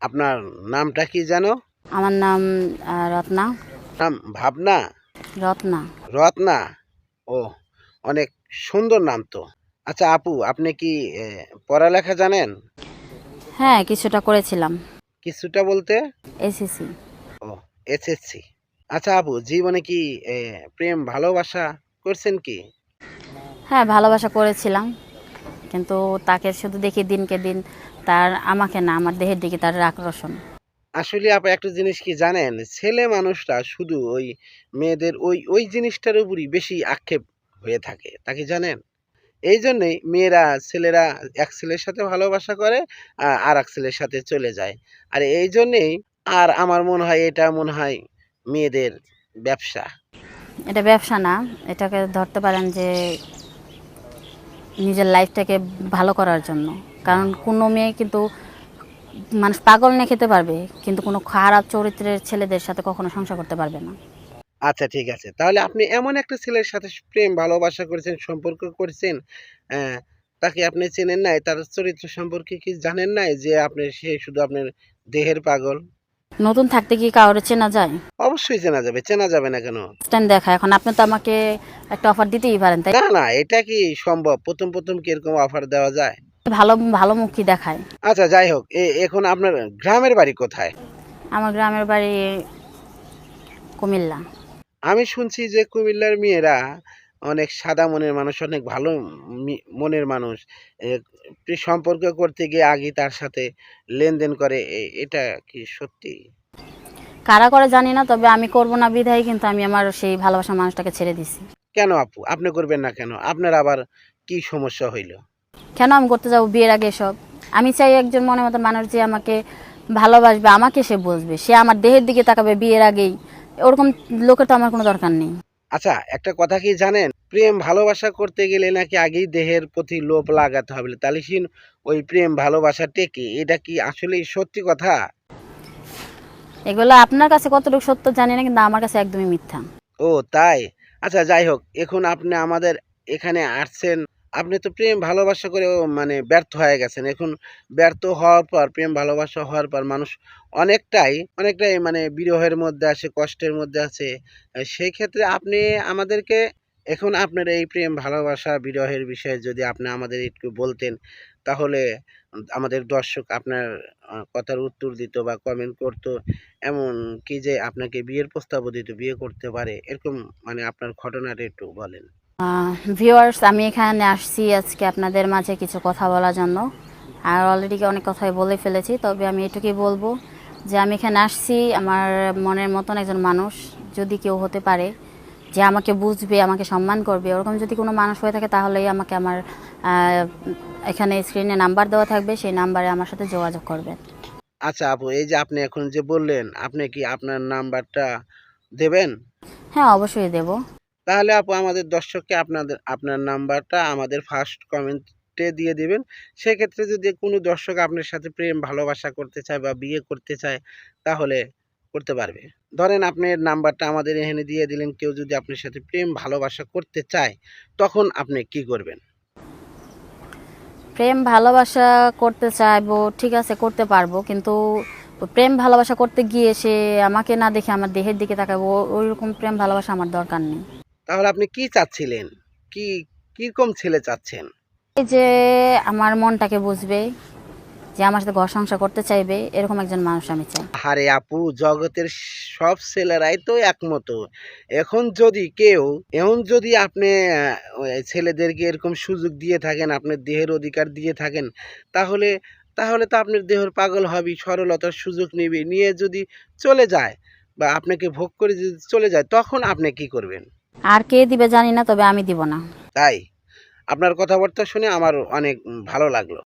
আপনার নামটা কি যেন? আমার নাম রত্না। নাম ভাবনা? রত্না। রত্না? ও, অনেক সুন্দর নাম তো। আচ্ছা আপু, আপনি কি পড়ালেখা জানেন? হ্যাঁ, কিছুটা করেছিলাম। কিছুটা বলতে? এসএসসি। ও, এসএসসি। আচ্ছা আপু, জীবনে কি প্রেম ভালোবাসা করছেন কি? হ্যাঁ, ভালোবাসা করেছিলাম, কিন্তু তাকে শুধু দেখি দিনকে দিন তার আমাকে না, আমার দেহের দিকে তার আকর্ষণ। আসলে আপু একটা জিনিস কি জানেন, ছেলে মানুষরা শুধু ওই মেয়েদের ওই ওই জিনিসটার উপরই বেশি আক্ষেপ হয়ে থাকে, তা কি জানেন? এই জন্যই মেয়েরা ছেলেরা এক ছেলের সাথে ভালোবাসা করে আর এক ছেলের সাথে চলে যায়। আর এই জন্যেই আর আমার মনে হয় এটা মনে হয় মেয়েদের ব্যবসা। এটা ব্যবসা না, এটাকে ধরতে পারেন যে নিজের লাইফটাকে ভালো করার জন্য। কারণ কোনো মেয়ে কিন্তু মানুষ পাগল নিয়ে খেতে পারবে, কিন্তু কোনো খারাপ চরিত্রের ছেলেদের সাথে কখনো সংসার করতে পারবে না। আচ্ছা ঠিক আছে, তাহলে আপনি এমন একটা ছেলের সাথে প্রেম ভালোবাসা করেছেন, সম্পর্ক করেছেন, আহ, তাকে আপনি চেনেন নাই, তার চরিত্র সম্পর্কে কি জানেন নাই, যে আপনি সে শুধু আপনার দেহের পাগল? নতুন থাকতে কি কাউরে চেনা যায়? অবশ্যই চেনা যাবে, চেনা যাবে না কেন? টাইম দেখা, এখন আপনি তো আমাকে একটা অফার দিতেই পারেন, তাই না না, এটা কি সম্ভব? প্রথম প্রথম কি এরকম অফার দেওয়া যায়? ভালো ভালো মুখী দেখায়। আচ্ছা যাই হোক, এখন আপনার গ্রামের বাড়ি কোথায়? আমার গ্রামের বাড়ি কুমিল্লা। আমি শুনছি যে কুমিল্লার মেয়েরা অনেক সাদা মনের মানুষ, অনেক ভালো মনের মানুষ। এ, সম্পর্ক করতে গিয়ে আগে তার সাথে লেনদেন করে, এটা কি সত্যি? কারা করে জানি না, তবে আমি করব না বিধায় কিন্তু আমি আমার সেই ভালোবাসার মানুষটাকে ছেড়ে দিছি। কেন আপু, আপনি করবেন না কেন? আপনার আবার কি সমস্যা হইল? কেন আমি করতে যাবো বিয়ের আগে এসব? আমি চাই একজন মনের মতো মানুষ যে আমাকে ভালোবাসবে, আমাকে সে বুঝবে, সে আমার দেহের দিকে তাকাবে বিয়ের আগেই। ওরকম লোকের তো আমার কোনো দরকার নেই। আচ্ছা একটা কথা কি জানেন, প্রেম ভালোবাসা করতে গেলে নাকি আগেই দেহের প্রতি লোভ লাগাতে হবে, তাহলে ওই প্রেম ভালোবাসা টেকে, এটা কি আসলেই সত্যি কথা? এগুলো আপনার কাছে কতটুকু সত্য জানি না, কিন্তু আমার কাছে একদমই মিথ্যা। ও তাই? আচ্ছা যাই হোক, এখন আপনি আমাদের এখানে আসছেন, আপনি তো প্রেম ভালোবাসা করে মানে ব্যর্থ হয়ে গেছেন। এখন ব্যর্থ হওয়ার পর, প্রেম ভালোবাসা হওয়ার পর মানুষ অনেকটাই অনেকটাই মানে বিরহের মধ্যে আছে, কষ্টের মধ্যে আছে। সেই ক্ষেত্রে আপনি আমাদেরকে এখন আপনার এই প্রেম ভালোবাসা বিরহের বিষয়ে যদি আপনি আমাদের একটু বলতেন, তাহলে আমাদের দর্শক আপনার কথার উত্তর দিত বা কমেন্ট করতো। এমন কি যে আপনাকে বিয়ের প্রস্তাবও দিত, বিয়ে করতে পারে এরকম, মানে আপনার ঘটনাটা একটু বলেন। ভিউয়ার্স, আমি এখানে আসছি আজকে আপনাদের মাঝে কিছু কথা বলার জন্য। আর অলরেডি অনেক কথাই বলে ফেলেছি, তবে আমি এটুকুই বলবো যে আমি এখানে আসছি আমার মনের মতন একজন মানুষ যদি কেউ হতে পারে, যে আমাকে বুঝবে, আমাকে সম্মান করবে, ওরকম যদি কোনো মানুষ হয়ে থাকে তাহলেই আমাকে আমার এখানে স্ক্রিনে নাম্বার দেওয়া থাকবে, সেই নাম্বারে আমার সাথে যোগাযোগ করবেন। আচ্ছা আপু, এই যে আপনি এখন যে বললেন, আপনি কি আপনার নাম্বারটা দেবেন? হ্যাঁ, অবশ্যই দেব। তাহলে আপু আমাদের দর্শককে আপনার নাম্বারটা আমাদের ফার্স্ট কমেন্টে দিয়ে দিবেন। সেক্ষেত্রে যদি কোনো দর্শক আপনার সাথে প্রেম ভালোবাসা করতে চায় বা বিয়ে করতে চায়, তাহলে করতে পারবে। ধরেন আপনার নাম্বারটা আমাদের এখানে দিয়ে দিলেন, কেউ যদি আপনার সাথে প্রেম ভালোবাসা করতে চায়, তখন আপনি কি করবেন? প্রেম ভালোবাসা করতে চাইবো, ঠিক আছে, করতে পারবো, কিন্তু প্রেম ভালোবাসা করতে গিয়ে সে আমাকে না দেখে আমার দেহের দিকে তাকাবো, ওই রকম প্রেম ভালোবাসা আমার দরকার নেই। তাহলে আপনি কি চাচ্ছিলেন? কি কিরকম ছেলে চাচ্ছেন? এই যে আমার মনটাকে বুঝবে, যে আমার সাথে ঘর সংসার করতে চাইবে, এরকম একজন মানুষ আমি চাই। আরে আপু, জগতের সব ছেলেরাই তো একমত। এখন যদি কেউ, এখন যদি আপনি ওই ছেলেদেরকে এরকম সুযোগ দিয়ে থাকেন, আপনার দেহের অধিকার দিয়ে থাকেন, তাহলে তাহলে তো আপনার দেহের পাগল হবি, সরলতার সুযোগ নিবি, নিয়ে যদি চলে যায় বা আপনাকে ভোগ করে যদি চলে যায়, তখন আপনি কি করবেন? আর কে দিবে জানি না, তবে আমি দিব না। তাই আপনার কথাবার্তা শুনে আমার অনেক ভালো লাগলো।